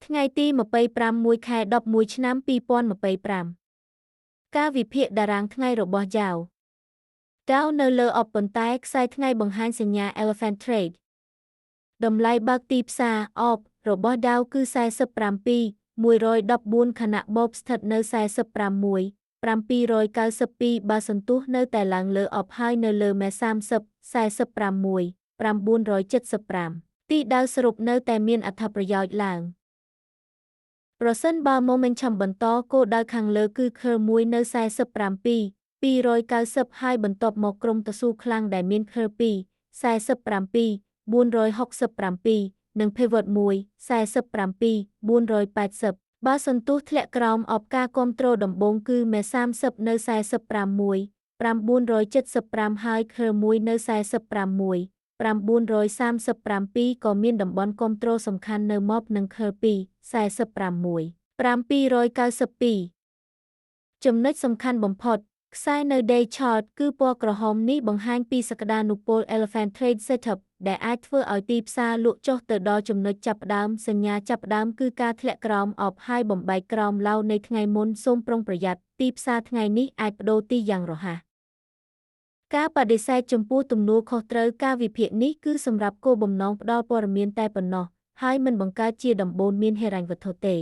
ថ្ងៃទី25ខែ11ឆ្នាំ2025ការវិភាគតារាងថ្ងៃរបស់យ៉ាវដាវនៅលើអបប៉ុន្តែខ្សែថ្ងៃបង្ហាញសញ្ញា Elephant Trade តម្លៃបើកទីផ្សារអបរបស់ដាវគឺ47,114ខណៈបូបស្ថិតនៅ45,792បើសន្ទុះនៅតែឡើងលើអបហើយនៅលើមេ45,975ទីដាវសរុបនៅតែមានអត្ថប្រយោជន៍ឡើងប្រសិនបើ Momentum បន្តគោលដៅខាងលើគឺcurl មួយនៅ47,290ហើយបន្ទាប់មកក្រុមតស៊ូខ្លាំងដែលមាន curl ពី47,467និង pivot មួយ47,480បើសន្ទុះធ្លាក់ក្រោមអបការគាំទ្រដំបូងគឺមេ30នៅ45,975ហើយ curl មួយនៅ45,937ក៏មានតំបន់គាំទ្រសំខាន់នៅម៉បនិង curl ពី45,792ចំណុចសំខាន់បំផុតខ្សែនៅ Day Chart គឺពណ៌ក្រហមនេះបង្ហាញពីសក្តានុពល Elephant Trade Setup ដែលអាចធ្វើឲ្យទីផ្សារលក់ចុះទៅដល់ចំណុចចាប់ផ្ដើមសញ្ញាចាប់ផ្ដើមគឺការធ្លាក់ក្រោមអបហើយបំបែកក្រោមឡៅនៃថ្ងៃមុនសូមប្រុងប្រយ័ត្នទីផ្សារថ្ងៃនេះអាចប្តូរទីយ៉ាងរហ័សការបដិសេធចំពោះទំនួលខុសត្រូវការវិភាគនេះគឺសម្រាប់គោលបំណងផ្ដល់ព័ត៌មានតែប៉ុណ្ណោះហើយមិនបង្កើតជាដំបូន្មានហិរញ្ញវត្ថុទេ